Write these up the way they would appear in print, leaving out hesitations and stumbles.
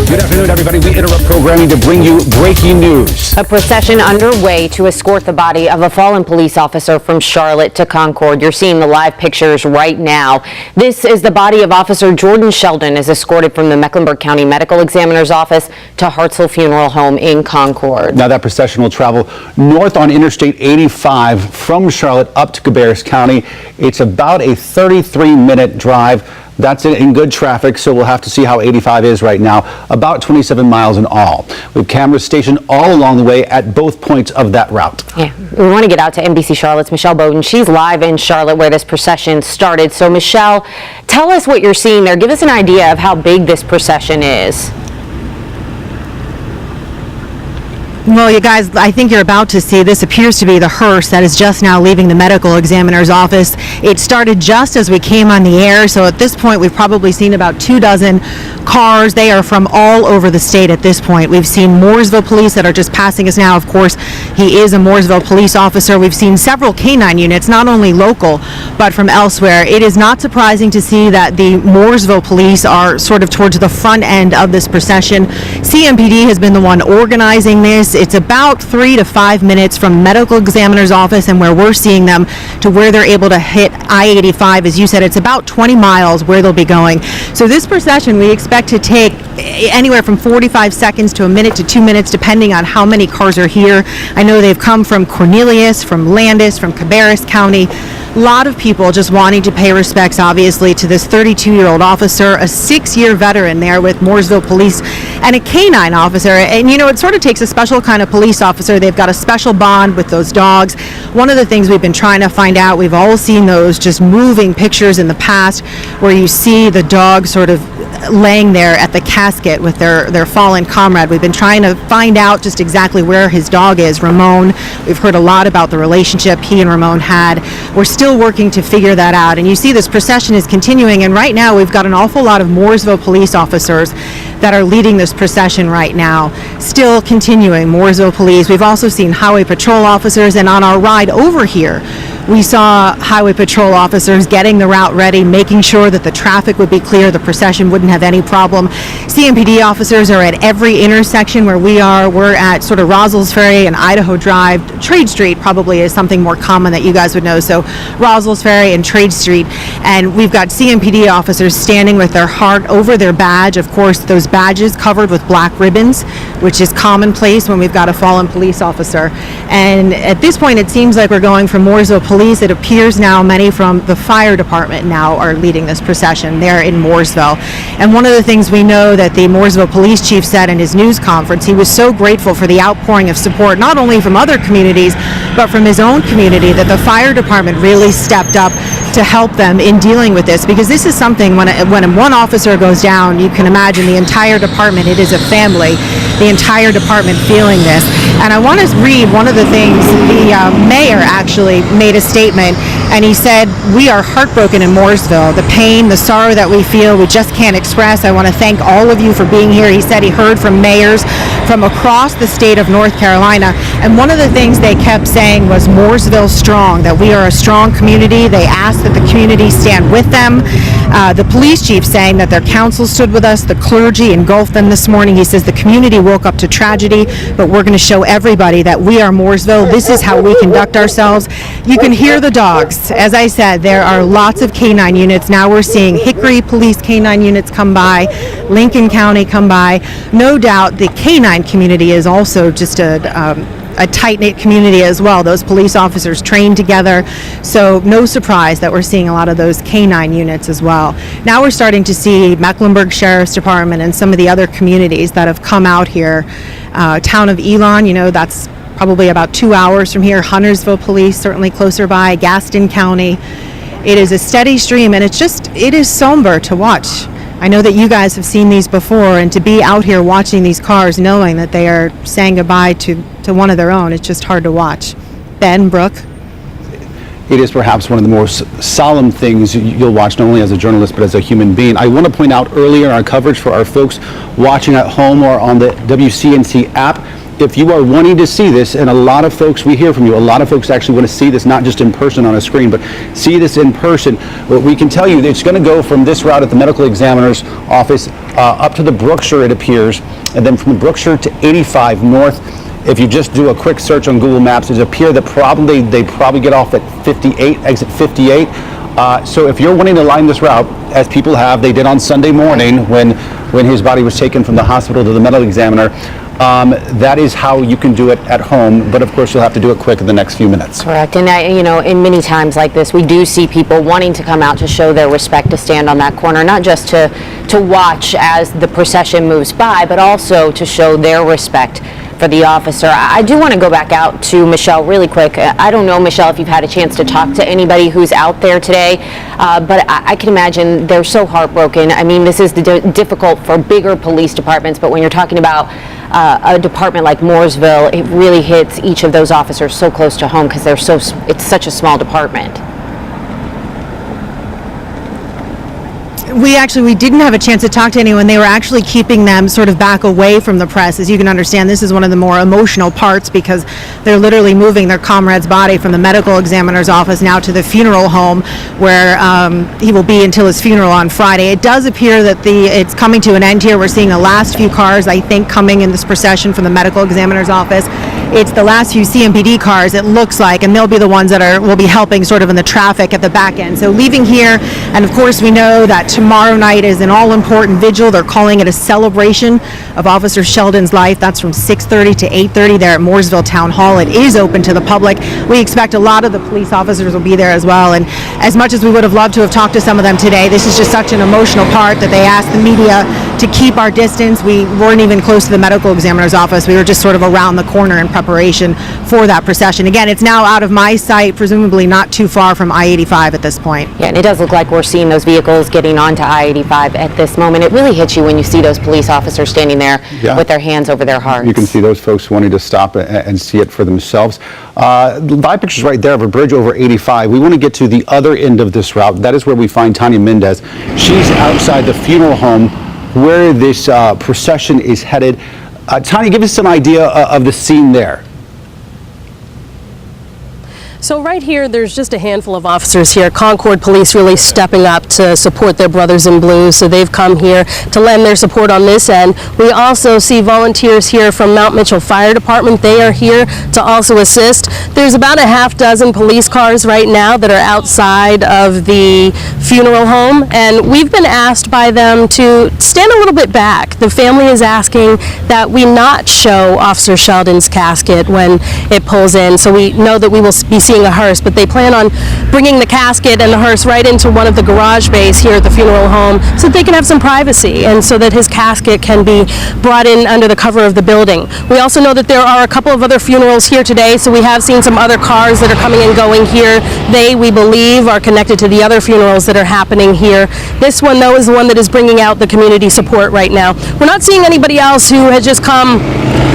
Good afternoon, everybody. We interrupt programming to bring you breaking news. A procession underway to escort the body of a fallen police officer from Charlotte to Concord. You're seeing the live pictures right now. This is the body of Officer Jordan Sheldon is escorted from the Mecklenburg County Medical Examiner's office to Hartsel Funeral Home in Concord. Now that procession will travel north on Interstate 85 from Charlotte up to Cabarrus County. It's about a 33-minute drive. That's in good traffic, so we'll have to see how 85 is right now. About 27 miles in all. We have cameras stationed all along the way at both points of that route. Yeah, we want to get out to NBC Charlotte's Michelle Bowden. She's live in Charlotte where this procession started. So Michelle, tell us what you're seeing there. Give us an idea of how big this procession is. Well, you guys, I think you're about to see, this appears to be the hearse that is just now leaving the medical examiner's office. It started just as we came on the air, so at this point we've probably seen about 24 cars. They are from all over the state at this point. We've seen Mooresville police that are just passing us now. Of course, he is a Mooresville police officer. We've seen several canine units, not only local, but from elsewhere. It is not surprising to see that the Mooresville police are sort of towards the front end of this procession. CMPD has been the one organizing this. It's about 3 to 5 minutes from medical examiner's office and where we're seeing them to where they're able to hit I-85. As you said, it's about 20 miles where they'll be going. So this procession we expect to take anywhere from 45 seconds to a minute to 2 minutes, depending on how many cars are here. I know they've come from Cornelius, from Landis, from Cabarrus County. A lot of people just wanting to pay respects, obviously, to this 32-year-old officer, a 6-year veteran there with Mooresville Police, and a canine officer. And, you know, it sort of takes a special kind of police officer. They've got a special bond with those dogs. One of the things we've been trying to find out, we've all seen those just moving pictures in the past where you see the dog sort of laying there at the casket with their fallen comrade. We've been trying to find out just exactly where his dog is, Ramon. We've heard a lot about the relationship he and Ramon had. We're still working to figure that out. And you see this procession is continuing, and right now we've got an awful lot of Mooresville police officers that are leading this procession right now. Still continuing, Mooresville police. We've also seen highway patrol officers, and on our ride over here, we saw highway patrol officers getting the route ready, making sure that the traffic would be clear, the procession wouldn't have any problem. CMPD officers are at every intersection where we are. We're at sort of Rosal's Ferry and Idaho Drive. Trade Street probably is something more common that you guys would know. So Rosal's Ferry and Trade Street. And we've got CMPD officers standing with their heart over their badge. Of course, those badges covered with black ribbons, which is commonplace when we've got a fallen police officer. And at this point, it seems like we're going from Mooresville Police. It appears now many from the fire department now are leading this procession there in Mooresville. And one of the things we know that the Mooresville police chief said in his news conference, he was so grateful for the outpouring of support, not only from other communities, but from his own community, that the fire department really stepped up to help them in dealing with this, because this is something when one officer goes down, you can imagine the entire department, it is a family, the entire department feeling this. And I want to read one of the things the mayor actually made a statement, and he said, "We are heartbroken in Mooresville. The pain, the sorrow that we feel, we just can't express. I want to thank all of you for being here." He said he heard from mayors from across the state of North Carolina, and one of the things they kept saying was Mooresville strong, that we are a strong community. They asked that the community stand with them. The police chief saying that their council stood with us, the clergy engulfed them this morning. He says the community woke up to tragedy, but we're going to show everybody that we are Mooresville. This is how we conduct ourselves. You can hear the dogs. As I said, there are lots of canine units. Now we're seeing Hickory police canine units come by, Lincoln County come by. No doubt the canine community is also just a tight-knit community as well. Those police officers trained together, so no surprise that we're seeing a lot of those canine units as well. Now we're starting to see Mecklenburg Sheriff's Department and some of the other communities that have come out here. Town of Elon, you know, that's probably about 2 hours from here. Huntersville Police, certainly closer by. Gaston County. It is a steady stream, and it is somber to watch. I know that you guys have seen these before, and to be out here watching these cars knowing that they are saying goodbye to one of their own, it's just hard to watch. Ben, Brooke? It is perhaps one of the more solemn things you'll watch, not only as a journalist, but as a human being. I want to point out earlier in our coverage for our folks watching at home or on the WCNC app, if you are wanting to see this, and a lot of folks, we hear from you, a lot of folks actually want to see this, not just in person on a screen, but see this in person. But we can tell you that it's going to go from this route at the medical examiner's office up to the Brookshire, it appears, and then from the Brookshire to 85 North. If you just do a quick search on Google Maps, it appears that they probably get off at 58, exit 58. So if you're wanting to line this route, as people have, they did on Sunday morning when his body was taken from the hospital to the medical examiner, that is how you can do it at home. But of course, you'll have to do it quick in the next few minutes. Correct. And in many times like this, we do see people wanting to come out to show their respect, to stand on that corner, not just to watch as the procession moves by, but also to show their respect for the officer. I do want to go back out to Michelle really quick. I don't know, Michelle, if you've had a chance to talk to anybody who's out there today, but I can imagine they're so heartbroken. I mean, this is difficult for bigger police departments, but when you're talking about a department like Mooresville, it really hits each of those officers so close to home because it's such a small department. We didn't have a chance to talk to anyone. They were actually keeping them sort of back away from the press. As you can understand, this is one of the more emotional parts because they're literally moving their comrade's body from the medical examiner's office now to the funeral home where he will be until his funeral on Friday. It does appear that it's coming to an end here. We're seeing the last few cars, I think, coming in this procession from the medical examiner's office. It's the last few CMPD cars, it looks like, and they'll be the ones that will be helping sort of in the traffic at the back end. So leaving here, and of course we know that tomorrow night is an all-important vigil. They're calling it a celebration of Officer Sheldon's life. That's from 6:30 to 8:30 there at Mooresville Town Hall. It is open to the public. We expect a lot of the police officers will be there as well. And as much as we would have loved to have talked to some of them today, this is just such an emotional part that they asked the media to keep our distance. We weren't even close to the medical examiner's office. We were just sort of around the corner in preparation for that procession. Again, it's now out of my sight, presumably not too far from I-85 at this point. Yeah, and it does look like we're seeing those vehicles getting onto I-85 at this moment. It really hits you when you see those police officers standing there with their hands over their hearts. You can see those folks wanting to stop and see it for themselves. Live pictures right there of a bridge over 85. We want to get to the other end of this route. That is where we find Tanya Mendez. She's outside the funeral home where this procession is headed. Tanya, give us some idea of the scene there. So right here, there's just a handful of officers here. Concord police really stepping up to support their brothers in blue, so they've come here to lend their support on this end. We also see volunteers here from Mount Mitchell Fire Department. They are here to also assist. There's about a half dozen police cars right now that are outside of the funeral home, and we've been asked by them to stand a little bit back. The family is asking that we not show Officer Sheldon's casket when it pulls in, so we know that we will be seeing a hearse, but they plan on bringing the casket and the hearse right into one of the garage bays here at the funeral home so that they can have some privacy and so that his casket can be brought in under the cover of the building. We also know that there are a couple of other funerals here today, so we have seen some other cars that are coming and going here. They, we believe, are connected to the other funerals that are happening here. This one, though, is the one that is bringing out the community support right now. We're not seeing anybody else who has just come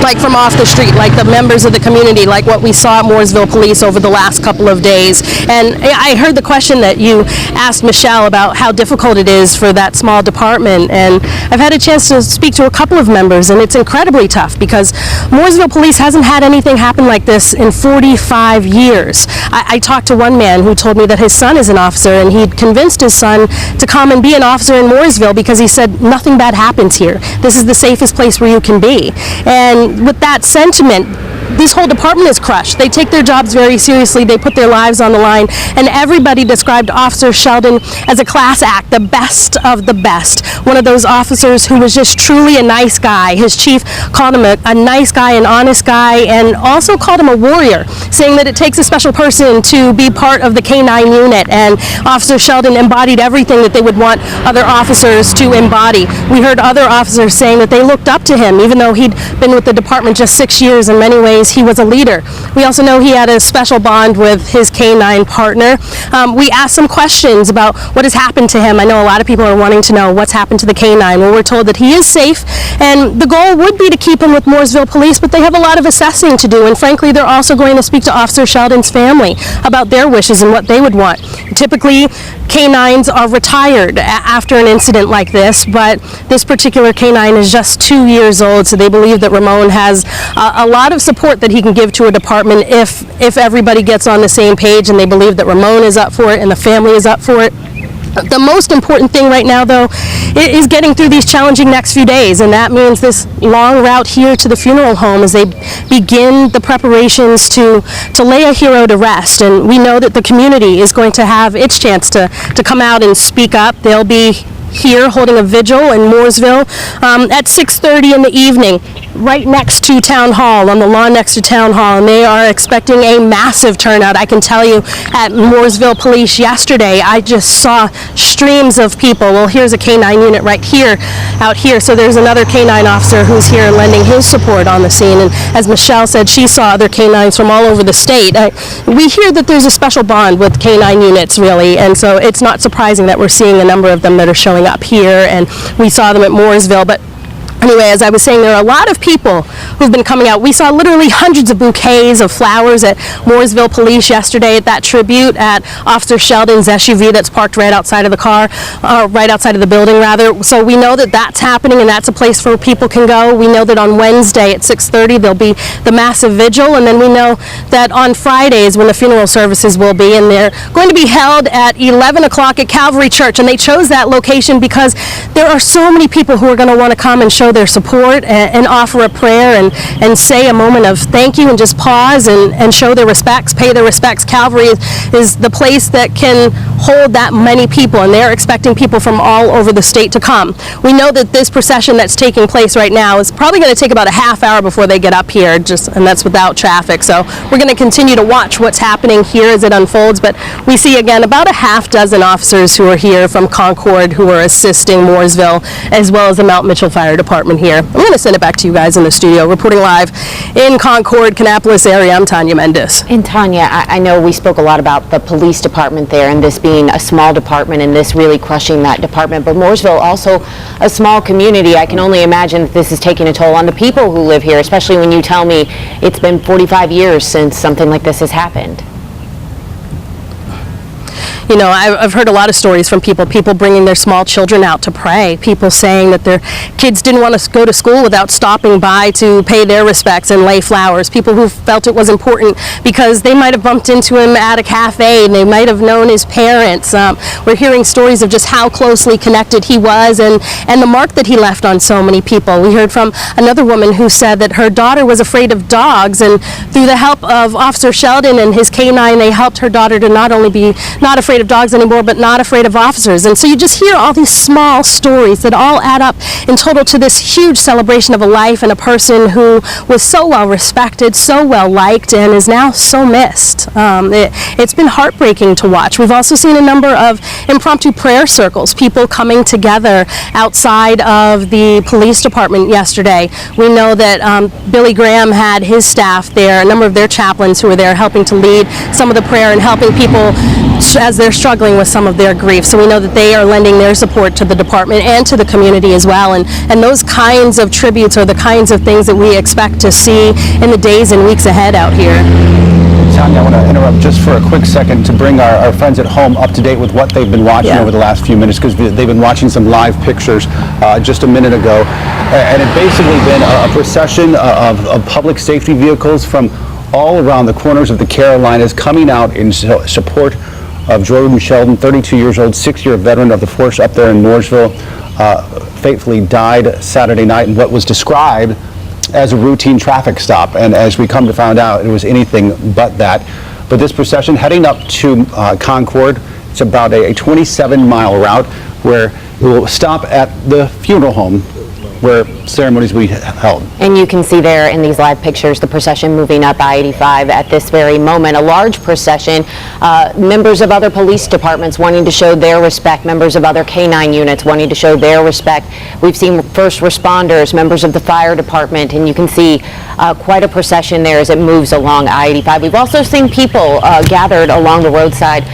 like from off the street, like the members of the community, like what we saw at Mooresville Police over the last couple of days. And I heard the question that you asked Michelle about how difficult it is for that small department, and I've had a chance to speak to a couple of members, and it's incredibly tough because Mooresville Police hasn't had anything happen like this in 45 years. I talked to one man who told me that his son is an officer, and he'd convinced his son to come and be an officer in Mooresville because he said nothing bad happens here. This is the safest place where you can be. And with that sentiment, this whole department is crushed. They take their jobs very seriously. They put their lives on the line, and everybody described Officer Sheldon as a class act, the best of the best. One of those officers who was just truly a nice guy. His chief called him a nice guy, an honest guy, and also called him a warrior, saying that it takes a special person to be part of the K-9 unit, and Officer Sheldon embodied everything that they would want other officers to embody. We heard other officers saying that they looked up to him, even though he'd been with the department just 6 years. In many ways, he was a leader. We also know he had a special bond with his K-9 partner. We asked some questions about what has happened to him. I know a lot of people are wanting to know what's happened to the K-9. Well, we're told that he is safe, and the goal would be to keep him with Mooresville Police, but they have a lot of assessing to do, and frankly, they're also going to speak to Officer Sheldon's family about their wishes and what they would want. Typically, canines are retired after an incident like this, but this particular canine is just 2 years old, so they believe that Ramon has a lot of support that he can give to a department if everybody gets on the same page, and they believe that Ramon is up for it and the family is up for it. The most important thing right now, though, is getting through these challenging next few days, and that means this long route here to the funeral home as they begin the preparations to lay a hero to rest. And we know that the community is going to have its chance to come out and speak up. They'll be here holding a vigil in Mooresville at 6:30 in the evening, right next to Town Hall, on the lawn next to Town Hall, and they are expecting a massive turnout. I can tell you, at Mooresville Police yesterday, I just saw streams of people. Well, here's a canine unit right here, out here, so there's another canine officer who's here lending his support on the scene, and as Michelle said, she saw other canines from all over the state. We hear that there's a special bond with canine units, really, and so it's not surprising that we're seeing a number of them that are showing up here, and we saw them at Mooresville. But anyway, as I was saying, there are a lot of people who've been coming out. We saw literally hundreds of bouquets of flowers at Mooresville Police yesterday at that tribute at Officer Sheldon's SUV that's parked right outside of the car, right outside of the building, rather. So we know that that's happening, and that's a place where people can go. We know that on Wednesday at 6:30 there'll be the massive vigil, and then we know that on Fridays when the funeral services will be, and they're going to be held at 11 o'clock at Calvary Church. And they chose that location because there are so many people who are going to want to come and show their support and offer a prayer and say a moment of thank you and just pause and show their respects, pay their respects. Calvary is the place that can hold that many people, and they're expecting people from all over the state to come. We know that this procession that's taking place right now is probably going to take about a half hour before they get up here, and that's without traffic. So we're going to continue to watch what's happening here as it unfolds, but we see again about a half dozen officers who are here from Concord who are assisting Mooresville, as well as the Mount Mitchell Fire Department here. I'm going to send it back to you guys in the studio. Reporting live in Concord, Kannapolis area, I'm Tanya Mendes. And Tanya, I know we spoke a lot about the police department there and this being a small department and this really crushing that department, but Mooresville also a small community. I can only imagine that this is taking a toll on the people who live here, especially when you tell me it's been 45 years since something like this has happened. You know, I've heard a lot of stories from people bringing their small children out to pray, people saying that their kids didn't want to go to school without stopping by to pay their respects and lay flowers, people who felt it was important because they might have bumped into him at a cafe and they might have known his parents. We're hearing stories of just how closely connected he was and the mark that he left on so many people. We heard from another woman who said that her daughter was afraid of dogs, and through the help of Officer Sheldon and his canine, they helped her daughter to not only be not afraid of dogs anymore, but not afraid of officers. And so you just hear all these small stories that all add up in total to this huge celebration of a life and a person who was so well respected, so well liked, and is now so missed. It's been heartbreaking to watch. We've also seen a number of impromptu prayer circles, people coming together outside of the police department yesterday. We know that Billy Graham had his staff there, a number of their chaplains who were there helping to lead some of the prayer and helping people as they're struggling with some of their grief. So we know that they are lending their support to the department and to the community as well. And those kinds of tributes are the kinds of things that we expect to see in the days and weeks ahead out here. Tanya, I want to interrupt just for a quick second to bring our friends at home up to date with what they've been watching over the last few minutes, because they've been watching some live pictures just a minute ago. And it's basically been a procession of public safety vehicles from all around the corners of the Carolinas coming out in support of Jordan Sheldon, 32 years old, 6-year veteran of the force up there in Mooresville, fatefully died Saturday night in what was described as a routine traffic stop. And as we come to find out, it was anything but that. But this procession heading up to Concord, it's about a 27-mile route where it will stop at the funeral home where ceremonies will be held. And you can see there in these live pictures the procession moving up I-85 at this very moment. A large procession, members of other police departments wanting to show their respect, members of other canine units wanting to show their respect. We've seen first responders, members of the fire department, and you can see quite a procession there as it moves along I-85. We've also seen people gathered along the roadside.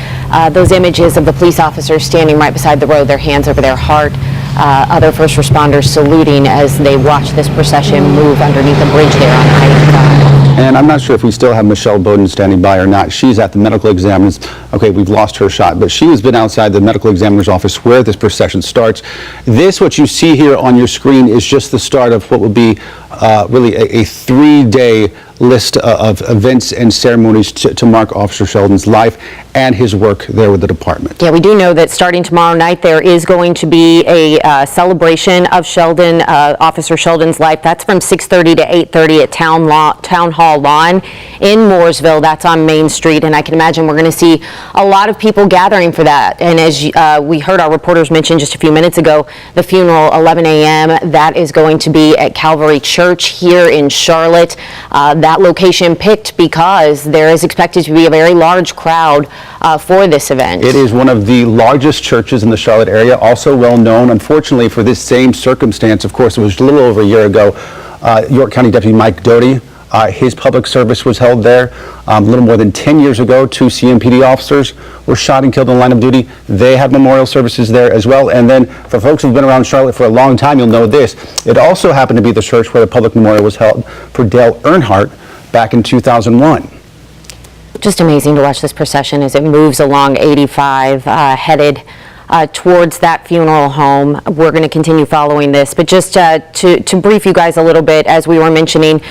Those images of the police officers standing right beside the road, their hands over their heart. Other first responders saluting as they watch this procession move underneath the bridge there on I-85. And I'm not sure if we still have Michelle Bowden standing by or not. She's at the medical examiner's. Okay, we've lost her shot, but she has been outside the medical examiner's office where this procession starts. This, what you see here on your screen, is just the start of what will be really a 3-day list of events and ceremonies to mark Officer Sheldon's life and his work there with the department. Yeah, we do know that starting tomorrow night there is going to be a celebration of Sheldon, Officer Sheldon's life. That's from 6:30 to 8:30 at Town Hall Lawn in Mooresville. That's on Main Street, and I can imagine we're going to see a lot of people gathering for that. And as we heard our reporters mention just a few minutes ago, the funeral 11 a.m. That is going to be at Calvary Church here in Charlotte. That location picked because there is expected to be a very large crowd for this event. It is one of the largest churches in the Charlotte area, also well known, unfortunately, for this same circumstance. Of course, it was a little over a year ago. York County Deputy Mike Doty, his public service was held there. A little more than 10 years ago, 2 CMPD officers were shot and killed in the line of duty. They had memorial services there as well. And then for folks who've been around Charlotte for a long time, you'll know this. It also happened to be the church where the public memorial was held for Dale Earnhardt back in 2001. Just amazing to watch this procession as it moves along 85, headed towards that funeral home. We're going to continue following this, but just to brief you guys a little bit, as we were mentioning,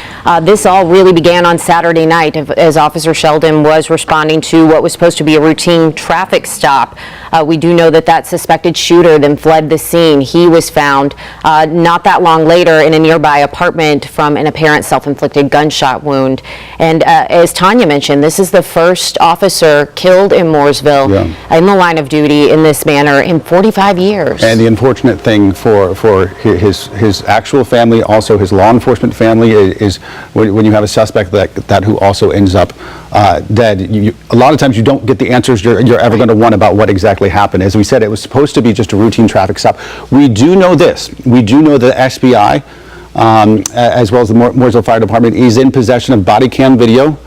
this all really began on Saturday night as Officer Sheldon was responding to what was supposed to be a routine traffic stop. We do know that that suspected shooter then fled the scene. He was found not that long later in a nearby apartment from an apparent self-inflicted gunshot wound. And as Tanya mentioned, this is the first officer killed in Mooresville in the line of duty in this manner in 45 years. And the unfortunate thing for his actual family, also his law enforcement family, is when you have a suspect that who also ends up dead. A lot of times you don't get the answers you're ever going to want about what exactly happened. As we said, it was supposed to be just a routine traffic stop. We do know this. We do know the SBI, as well as the Mooresville Fire Department, is in possession of body cam video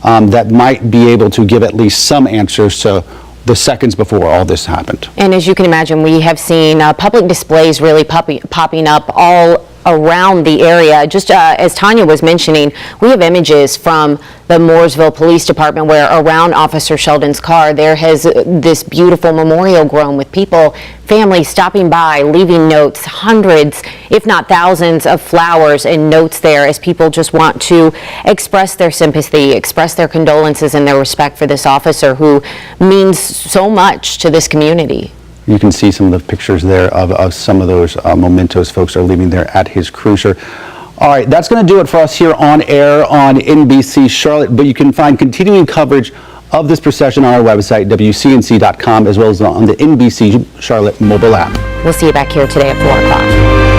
that might be able to give at least some answers to the seconds before all this happened. And as you can imagine, we have seen public displays really popping up all around the area. Just as Tanya was mentioning, we have images from the Mooresville Police Department where around Officer Sheldon's car there has this beautiful memorial grown with people, families stopping by, leaving notes, hundreds, if not thousands of flowers and notes there as people just want to express their sympathy, express their condolences and their respect for this officer who means so much to this community. You can see some of the pictures there of some of those mementos folks are leaving there at his cruiser. All right, that's going to do it for us here on air on NBC Charlotte, but you can find continuing coverage of this procession on our website, WCNC.com, as well as on the NBC Charlotte mobile app. We'll see you back here today at 4 o'clock.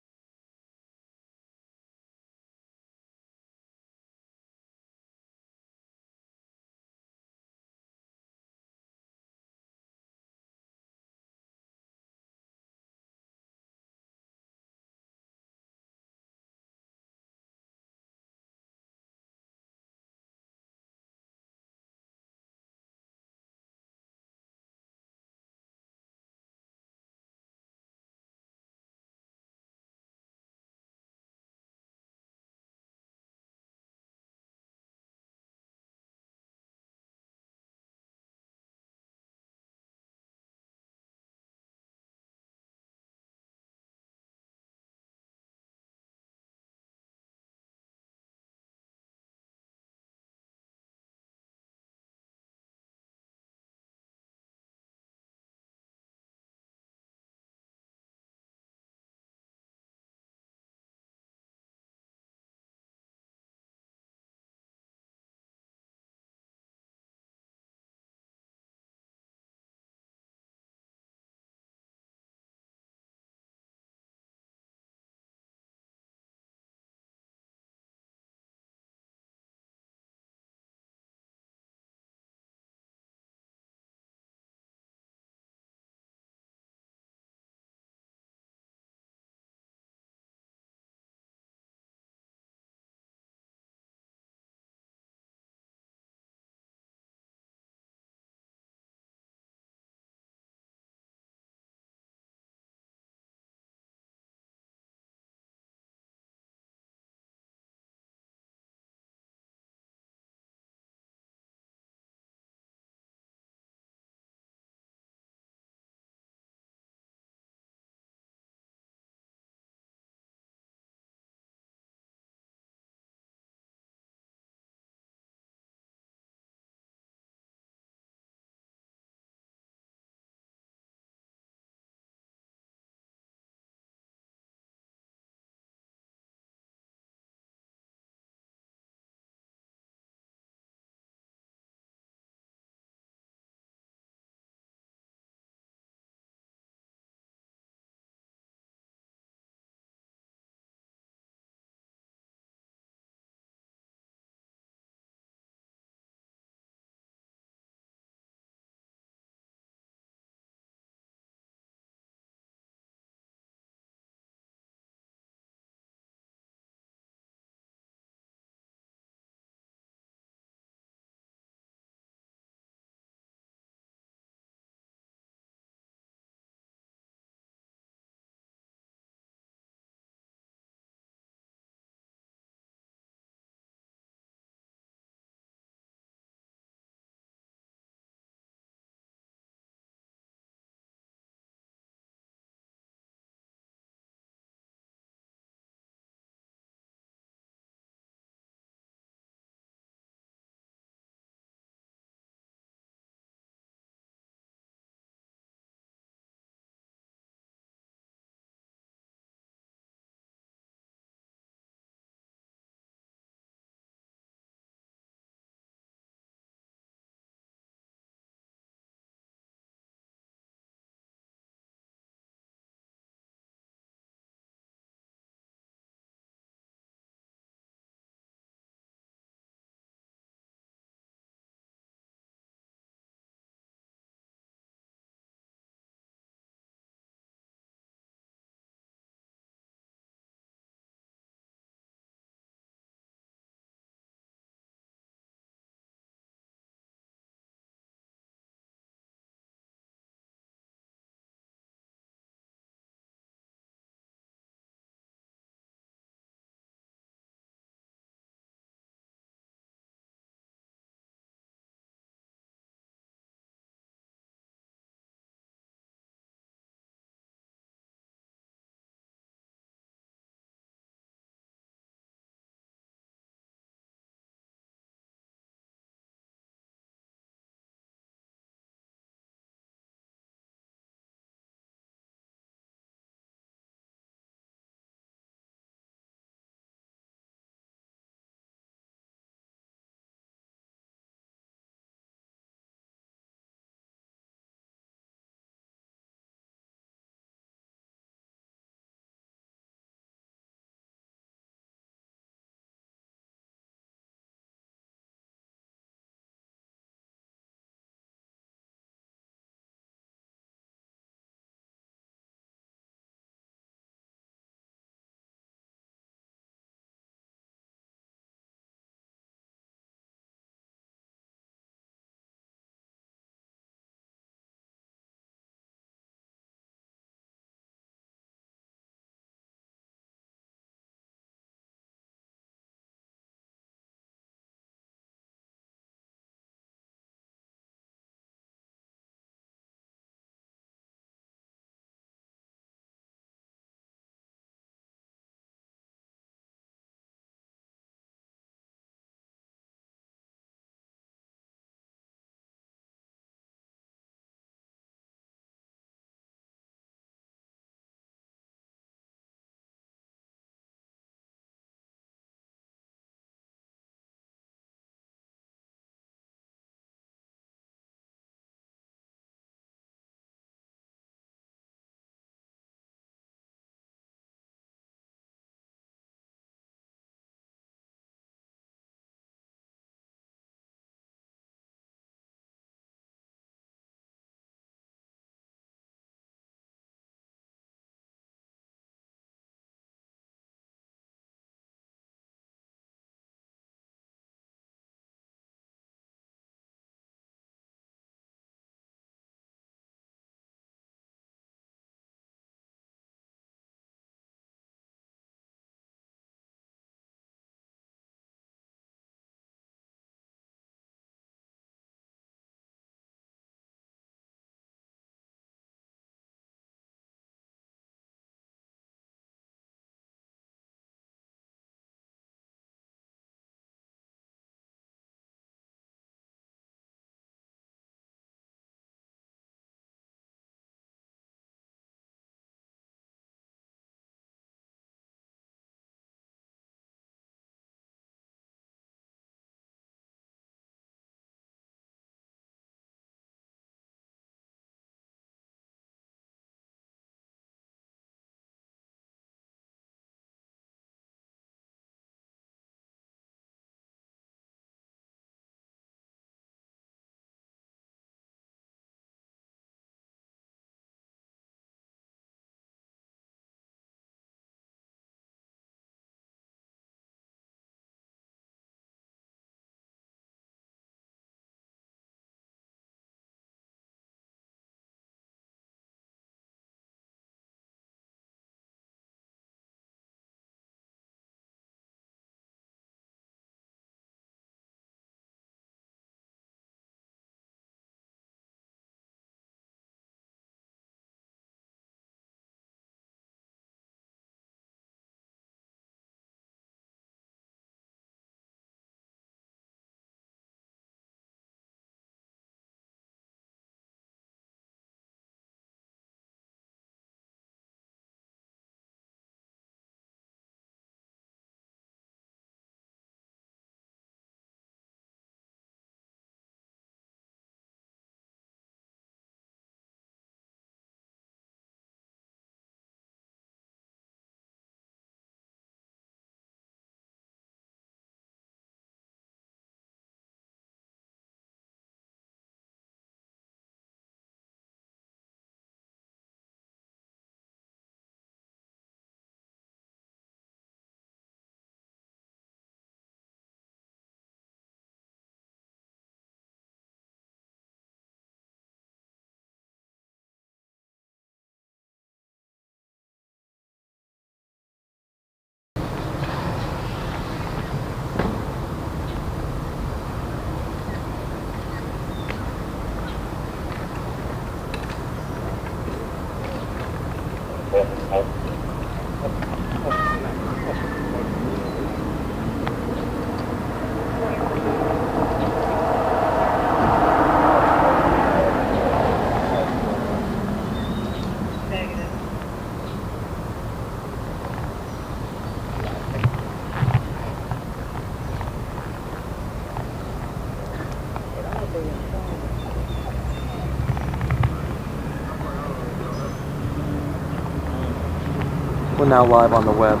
We're now live on the web.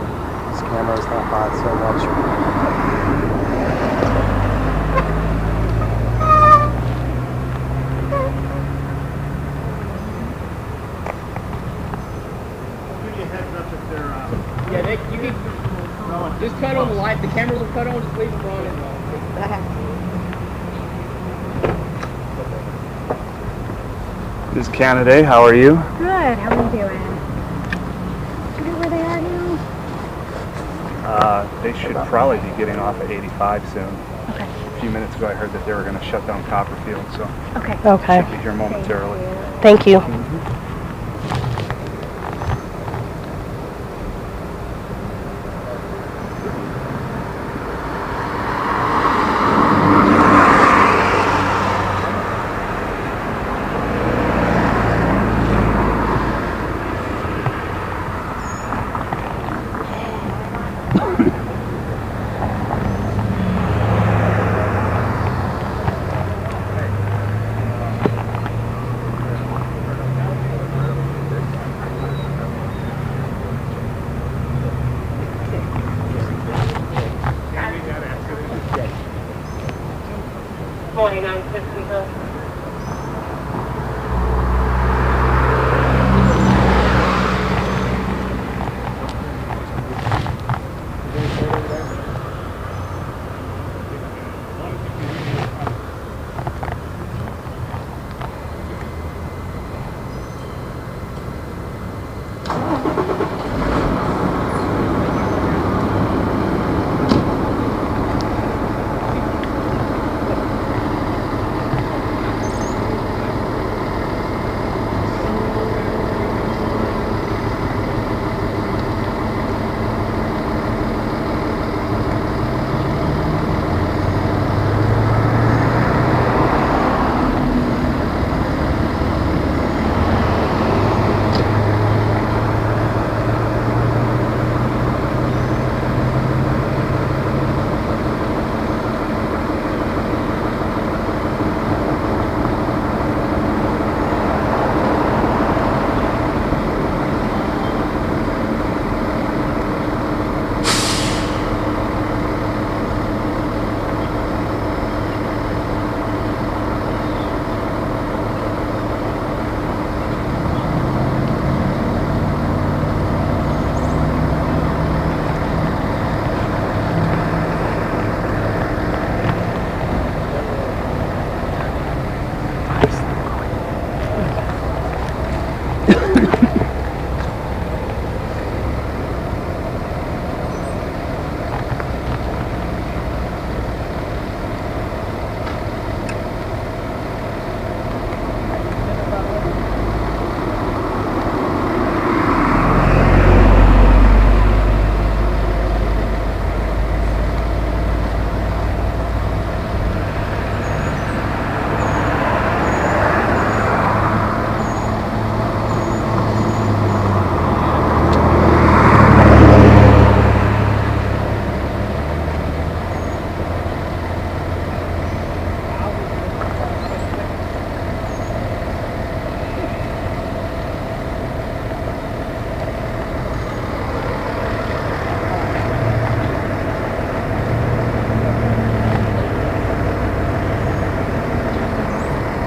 This camera is not hot, so watch. Yeah, you can just cut on the light. The cameras will cut on. Just leave them running. This is Canada. How are you? Good. How are you doing? Do you know where they are now? They should probably be getting off at 85 soon. Okay. A few minutes ago, I heard that they were going to shut down Copperfield, so Okay. Okay. should be here momentarily. Thank you.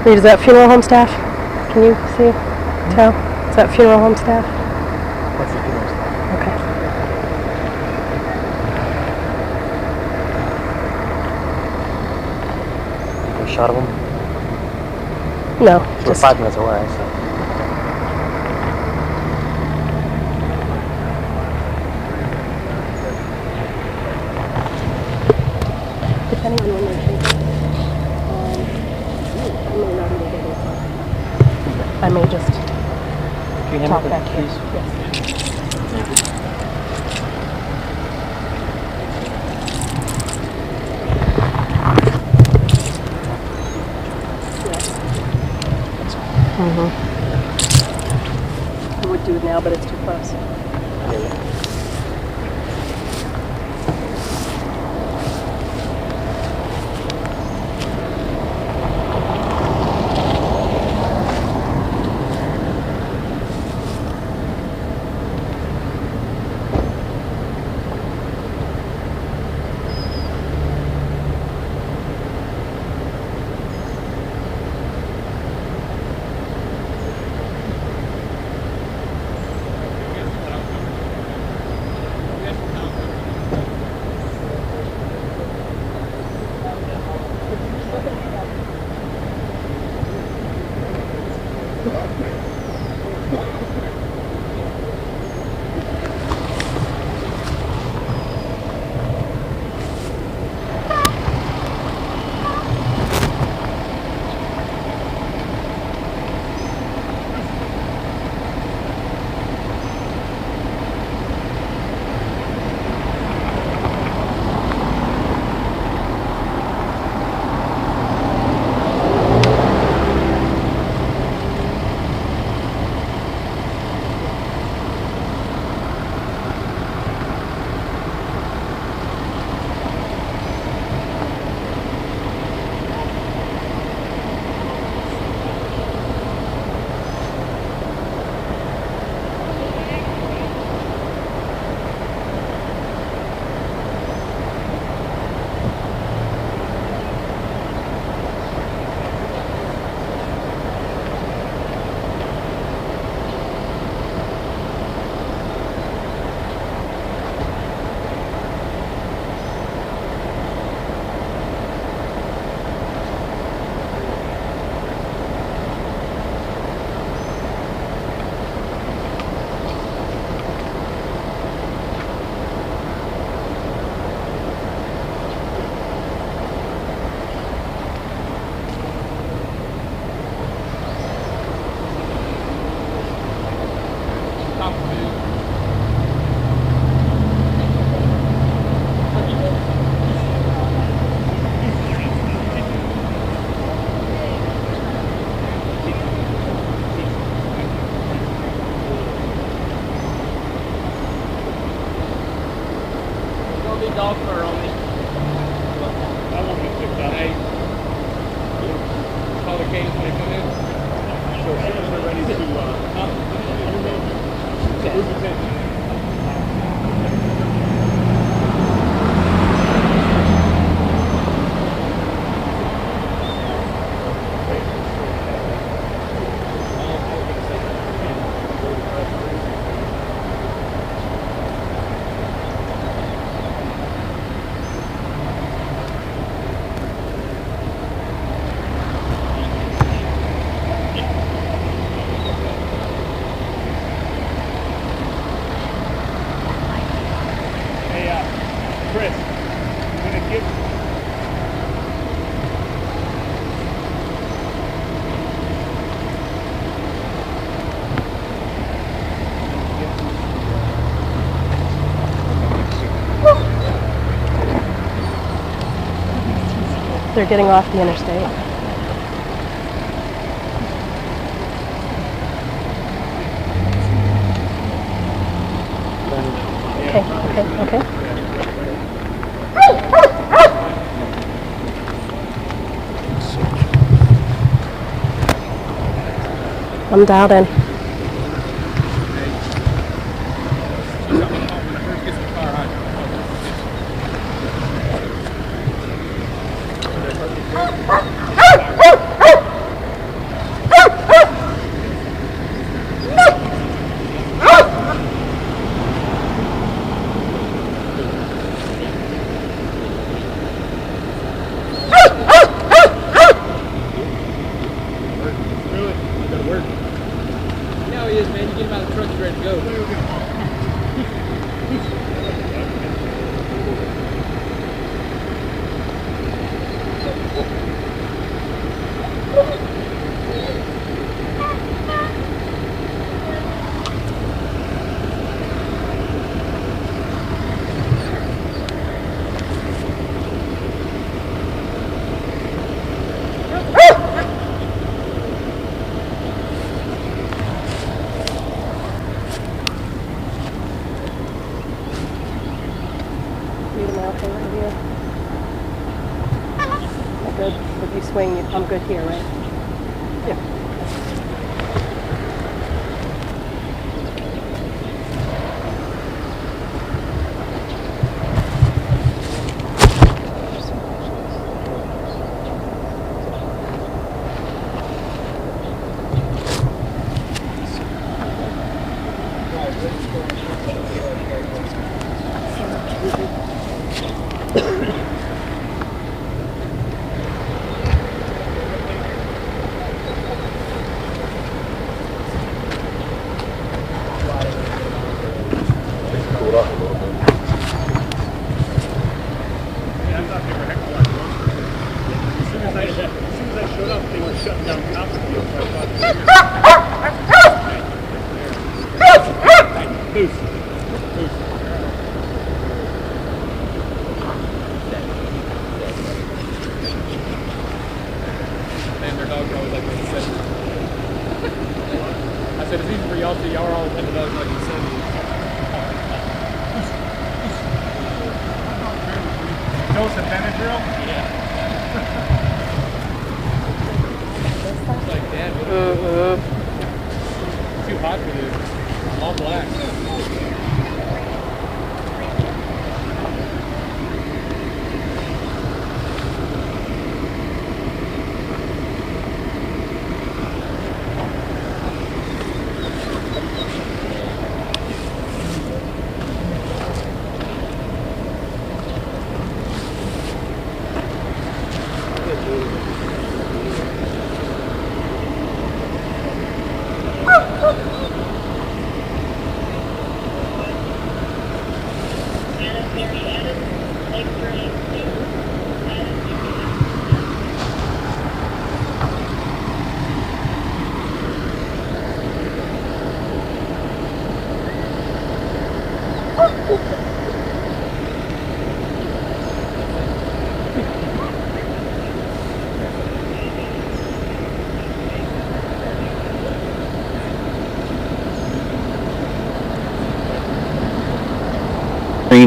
Reed, is that funeral home staff? Can you see? Tell? Is that funeral home staff? That's the funeral stuff. Okay. A shot of them? No, We're just 5 minutes away, so. depending on when they're taken. I may just Can you talk hand me back the here. keys? Yes. I would do it now, but it's too close. okay when they come in? So as soon as they're ready to Chris, I'm gonna give They're getting off the interstate. Okay. I'm dialed in. Good. If you swing, I'm good here, right? Yeah.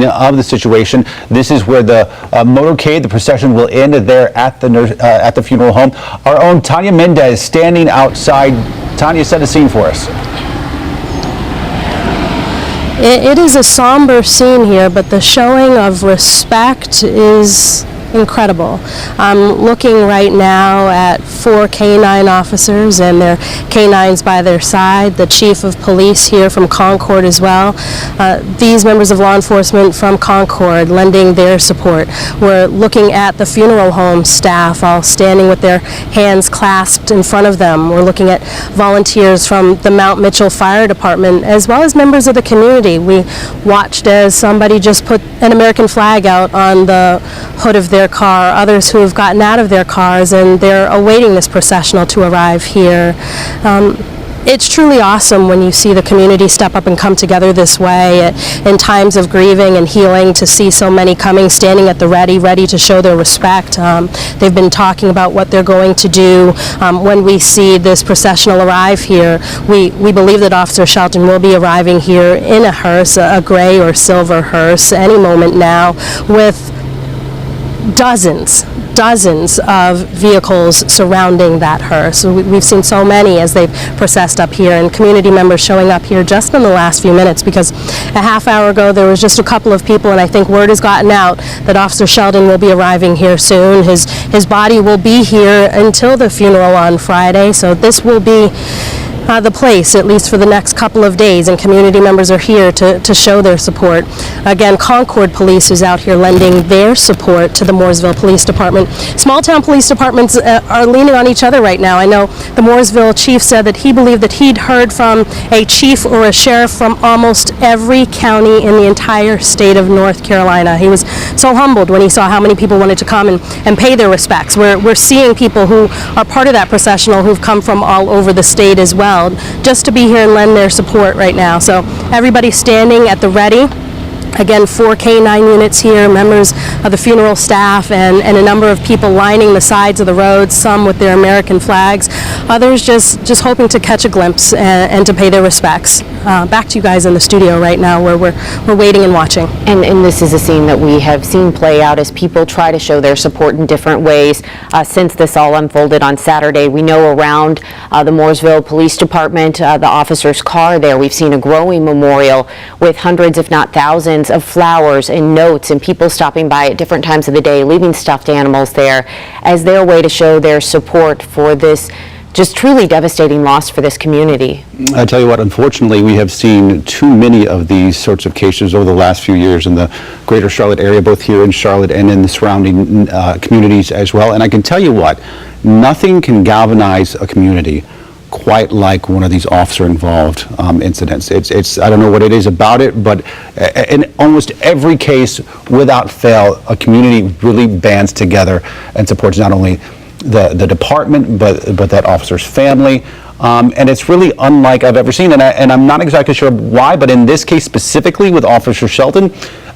of the situation. This is where the motorcade, the procession, will end there at the funeral home. Our own Tanya Mendez standing outside. Tanya, set the scene for us. It is a somber scene here, but the showing of respect is incredible. I'm looking right now at 4 canine officers and their canines by their side, the chief of police here from Concord as well. These members of law enforcement from Concord lending their support. We're looking at the funeral home staff all standing with their hands clasped in front of them. We're looking at volunteers from the Mount Mitchell Fire Department as well as members of the community. We watched as somebody just put an American flag out on the hood of their car, others who have gotten out of their cars and they're awaiting this processional to arrive here. It's truly awesome when you see the community step up and come together this way in times of grieving and healing, to see so many coming, standing at the ready to show their respect. They've been talking about what they're going to do when we see this processional arrive here. We believe that Officer Sheldon will be arriving here in a hearse, a gray or silver hearse, any moment now, with dozens of vehicles surrounding that hearse. So we've seen so many as they've processed up here, and community members showing up here just in the last few minutes, because a half hour ago there was just a couple of people, and I think word has gotten out that Officer Sheldon will be arriving here soon. His body will be here until the funeral on Friday, so this will be the place, at least for the next couple of days, and community members are here to show their support. Again, Concord Police is out here lending their support to the Mooresville Police Department. Small town police departments are leaning on each other right now. I know the Mooresville chief said that he believed that he'd heard from a chief or a sheriff from almost every county in the entire state of North Carolina. He was so humbled when he saw how many people wanted to come and pay their respects. We're seeing people who are part of that processional who've come from all over the state as well, just to be here and lend their support right now. So everybody's standing at the ready. Again, 4 canine units here, members of the funeral staff, and a number of people lining the sides of the roads, some with their American flags, others just hoping to catch a glimpse and to pay their respects. Back to you guys in the studio right now, where we're waiting and watching. And this is a scene that we have seen play out as people try to show their support in different ways since this all unfolded on Saturday. We know around the Mooresville Police Department, the officer's car there, we've seen a growing memorial with hundreds, if not thousands, of flowers and notes, and people stopping by at different times of the day, leaving stuffed animals there as their way to show their support for this just truly devastating loss for this community. I tell you what, unfortunately, we have seen too many of these sorts of cases over the last few years in the greater Charlotte area, both here in Charlotte and in the surrounding communities as well. And I can tell you what, nothing can galvanize a community quite like one of these officer-involved incidents. It's I don't know what it is about it, but in almost every case, without fail, a community really bands together and supports not only the department, but that officer's family. And it's really unlike I've ever seen. And I'm not exactly sure why, but in this case specifically with Officer Sheldon,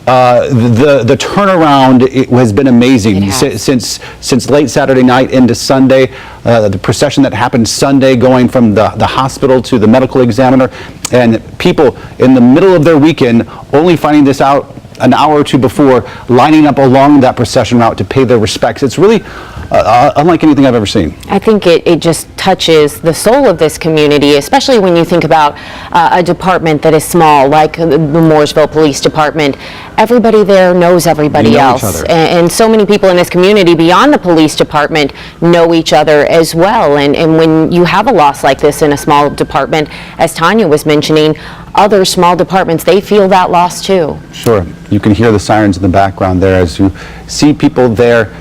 the turnaround has been amazing since late Saturday night into Sunday. The procession that happened Sunday, going from the hospital to the medical examiner, and people in the middle of their weekend only finding this out an hour or two before, lining up along that procession route to pay their respects. It's really unlike anything I've ever seen. I think it just touches the soul of this community, especially when you think about a department that is small, like the Mooresville Police Department. Everybody there knows everybody else. And so many people in this community beyond the police department know each other as well. And when you have a loss like this in a small department, as Tanya was mentioning, other small departments, they feel that loss too. Sure. You can hear the sirens in the background there as you see people there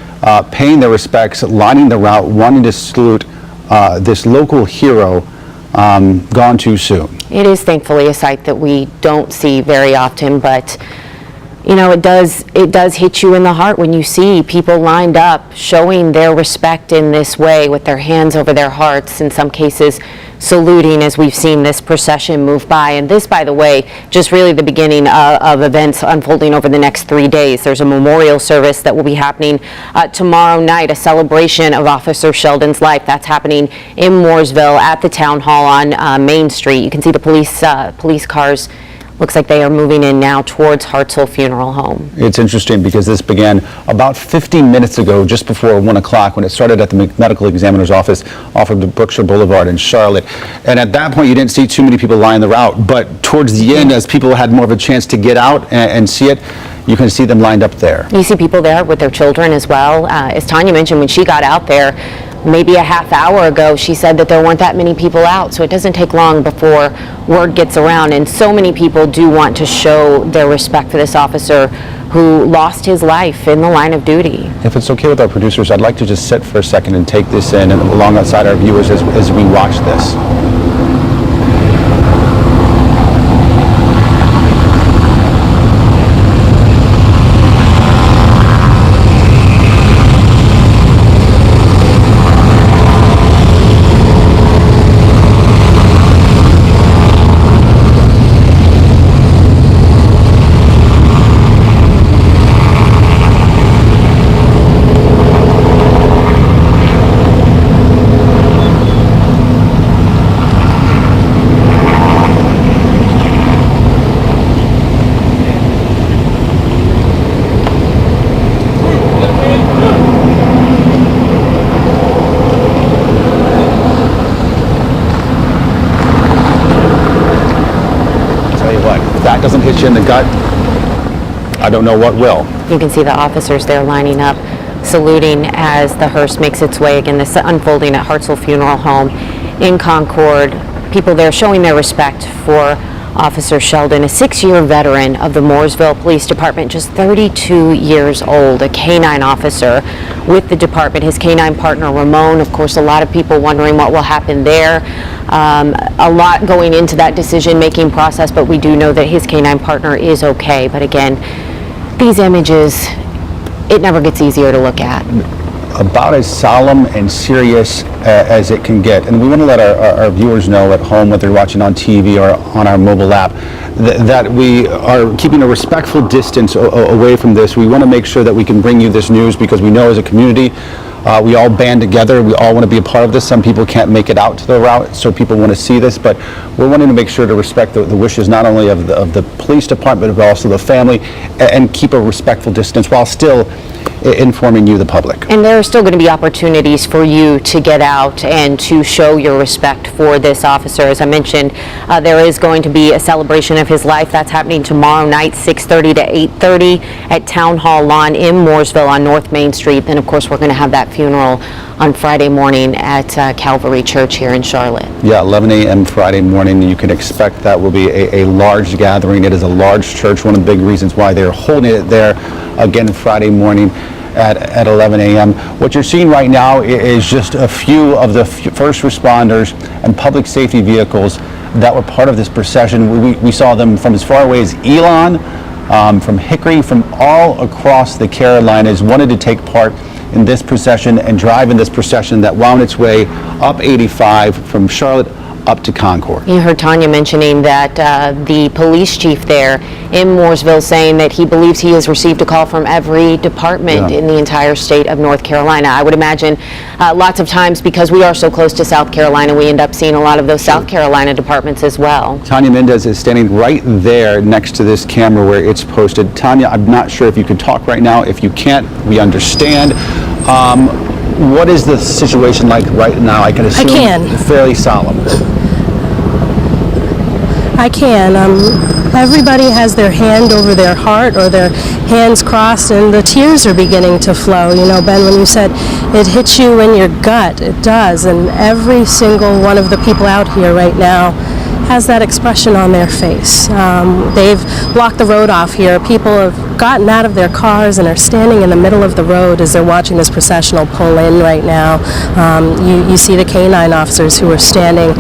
paying their respects, lining the route, wanting to salute this local hero gone too soon. It is thankfully a sight that we don't see very often, but you know, it does hit you in the heart when you see people lined up showing their respect in this way with their hands over their hearts, in some cases saluting as we've seen this procession move by. And this, by the way, just really the beginning of events unfolding over the next 3 days. There's a memorial service that will be happening tomorrow night, a celebration of Officer Sheldon's life. That's happening in Mooresville at the Town Hall on Main Street. You can see the police cars Looks like they are moving in now towards Hartsel Funeral Home. It's interesting because this began about 15 minutes ago, just before 1 o'clock, when it started at the medical examiner's office off of the Brookshire Boulevard in Charlotte. And at that point, you didn't see too many people lining the route. But towards the end, as people had more of a chance to get out and see it, you can see them lined up there. You see people there with their children as well. As Tanya mentioned, when she got out there, maybe a half hour ago, she said that there weren't that many people out, so it doesn't take long before word gets around, and so many people do want to show their respect for this officer who lost his life in the line of duty. If it's okay with our producers, I'd like to just sit for a second and take this in and alongside our viewers as we watch this. That doesn't hit you in the gut, I don't know what will. You can see the officers there lining up, saluting as the hearse makes its way. Again, this unfolding at Hartsel Funeral Home in Concord. People there showing their respect for Officer Sheldon, a 6-year veteran of the Mooresville Police Department, just 32 years old, a canine officer with the department. His canine partner, Ramon, of course, a lot of people wondering what will happen there. A lot going into that decision-making process, but we do know that his canine partner is okay. But again, these images, it never gets easier to look at. About as solemn and serious as it can get. And we want to let our viewers know at home, whether they're watching on TV or on our mobile app, that we are keeping a respectful distance away from this. We want to make sure that we can bring you this news because we know as a community, we all band together. We all want to be a part of this. Some people can't make it out to the route, so people want to see this. But we're wanting to make sure to respect the wishes not only of the police department, but also the family, and keep a respectful distance while still informing you, the public. And there are still going to be opportunities for you to get out and to show your respect for this officer. As I mentioned, there is going to be a celebration of his life. That's happening tomorrow night, 6:30 to 8:30 at Town Hall Lawn in Mooresville on North Main Street. Then, of course, we're going to have that funeral on Friday morning at Calvary Church here in Charlotte. Yeah, 11 a.m. Friday morning. You can expect that will be a large gathering. It is a large church. One of the big reasons why they're holding it there again Friday morning at 11 a.m. What you're seeing right now is just a few of the first responders and public safety vehicles that were part of this procession. We saw them from as far away as Elon, from Hickory, from all across the Carolinas, wanted to take part in this procession and drive in this procession that wound its way up 85 from Charlotte up to Concord. You heard Tanya mentioning that the police chief there in Mooresville saying that he believes he has received a call from every department in the entire state of North Carolina. I would imagine lots of times, because we are so close to South Carolina, we end up seeing a lot of those South Carolina departments as well. Tanya Mendez is standing right there next to this camera where it's posted. Tanya, I'm not sure if you can talk right now. If you can't, we understand. What is the situation like right now? I can assume fairly solemn. I can. Everybody has their hand over their heart or their hands crossed, and the tears are beginning to flow. You know, Ben, when you said it hits you in your gut, it does. And every single one of the people out here right now has that expression on their face. They've blocked the road off here. People have gotten out of their cars and are standing in the middle of the road as they're watching this processional pull in right now. You see the canine officers who are standing.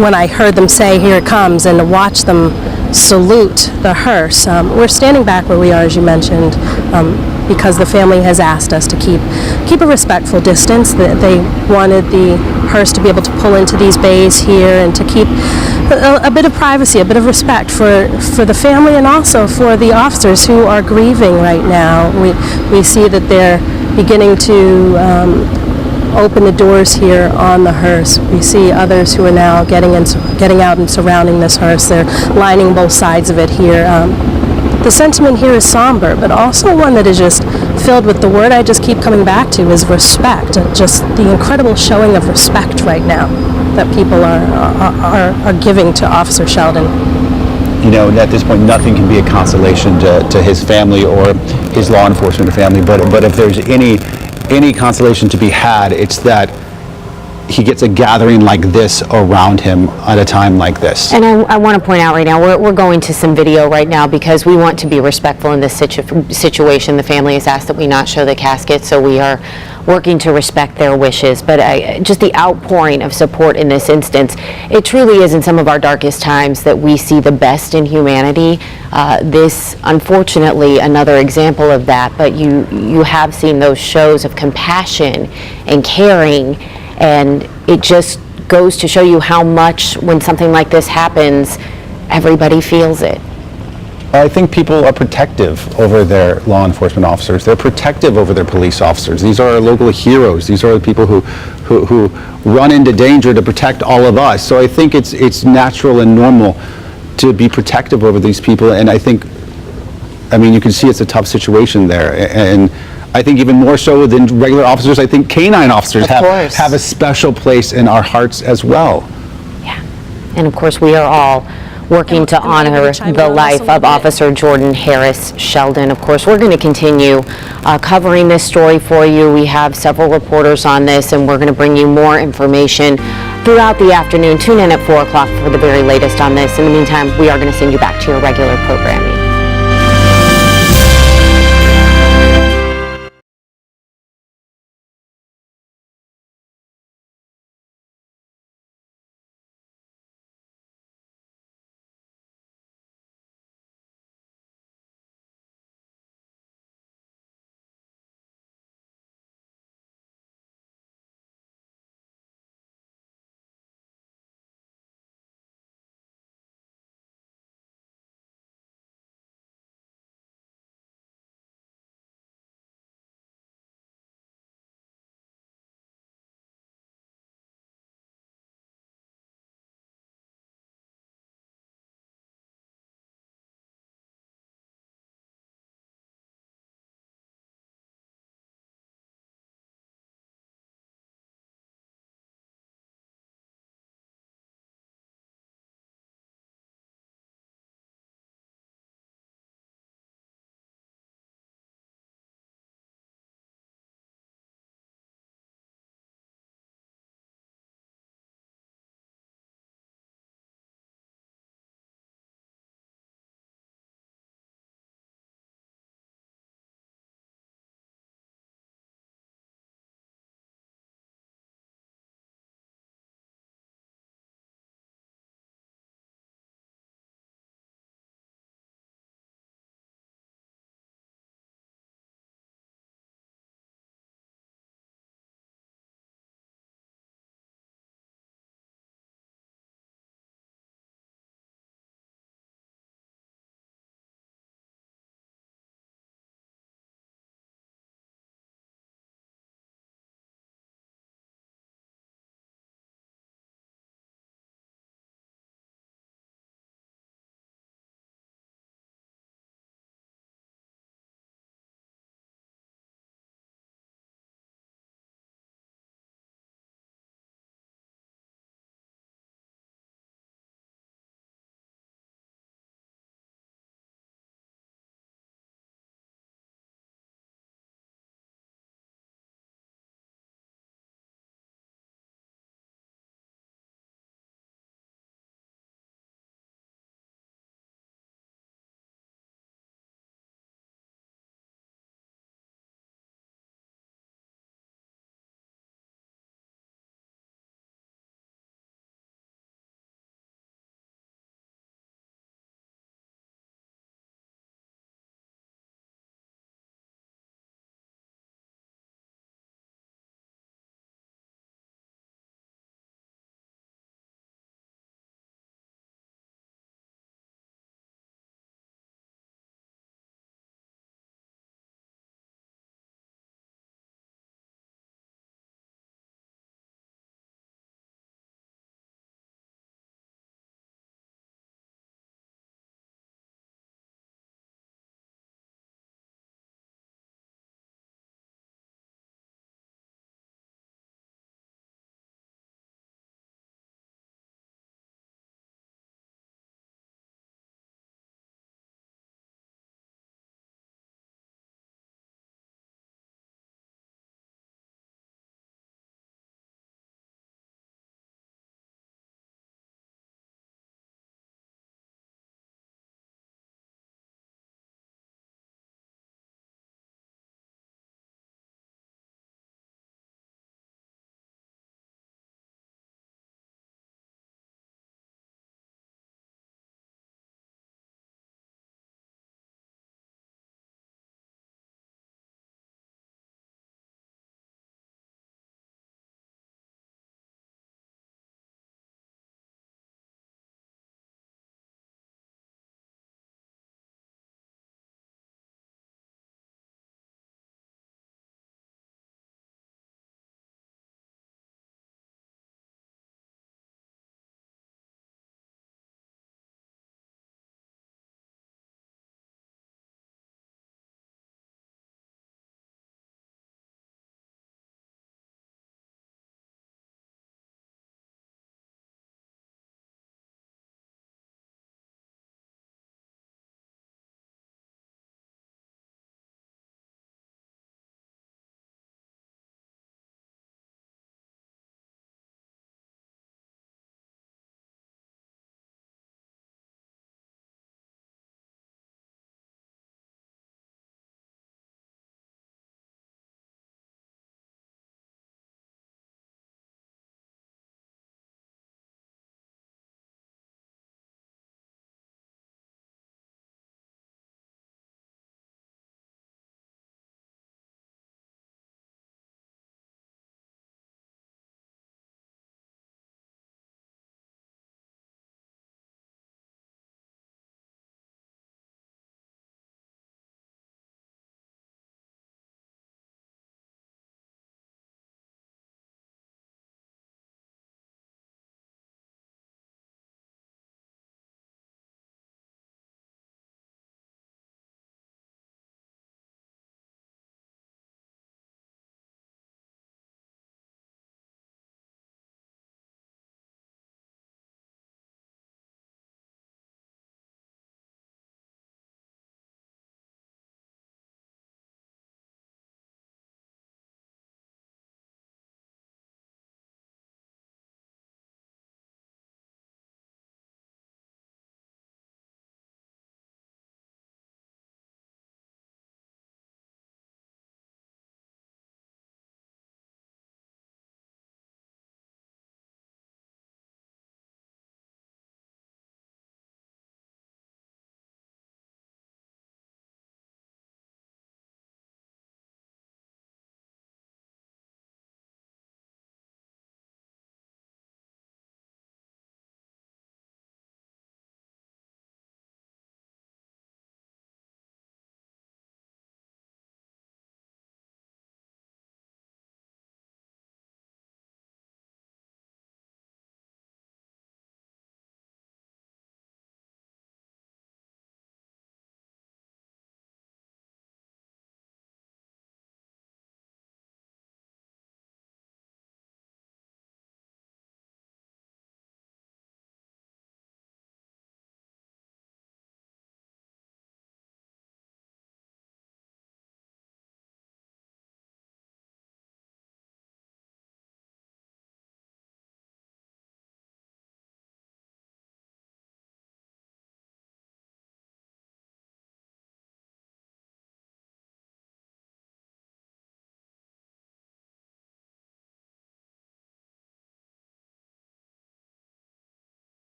When I heard them say, "Here it comes," and to watch them salute the hearse, we're standing back where we are, as you mentioned, because the family has asked us to keep a respectful distance. That they wanted the hearse to be able to pull into these bays here and to keep a bit of privacy, a bit of respect for the family and also for the officers who are grieving right now. We see that they're beginning to open the doors here on the hearse. We see others who are now getting out and surrounding this hearse. They're lining both sides of it here. The sentiment here is somber, but also one that is just filled with the word I just keep coming back to is respect. Just the incredible showing of respect right now that people are giving to Officer Sheldon. You know, at this point, nothing can be a consolation to his family or his law enforcement family. But if there's any consolation to be had, it's that he gets a gathering like this around him at a time like this. And I want to point out right now, we're going to some video right now because we want to be respectful in this situation. The family has asked that we not show the casket, so we are working to respect their wishes. But just the outpouring of support in this instance, it truly is in some of our darkest times that we see the best in humanity. This, unfortunately, another example of that, but you have seen those shows of compassion and caring, and it just goes to show you how much, when something like this happens, everybody feels it. I think people are protective over their law enforcement officers. They're protective over their police officers. These are our local heroes. These are the people who run into danger to protect all of us. So I think it's natural and normal to be protective over these people. And I mean, you can see it's a tough situation there. And I think even more so than regular officers, I think canine officers have a special place in our hearts as well. Yeah, and of course we are all working to honor the life of Officer Jordan Harris Sheldon. Of course, we're going to continue covering this story for you. We have several reporters on this, and we're going to bring you more information throughout the afternoon. Tune in at 4 o'clock for the very latest on this. In the meantime, we are going to send you back to your regular programming.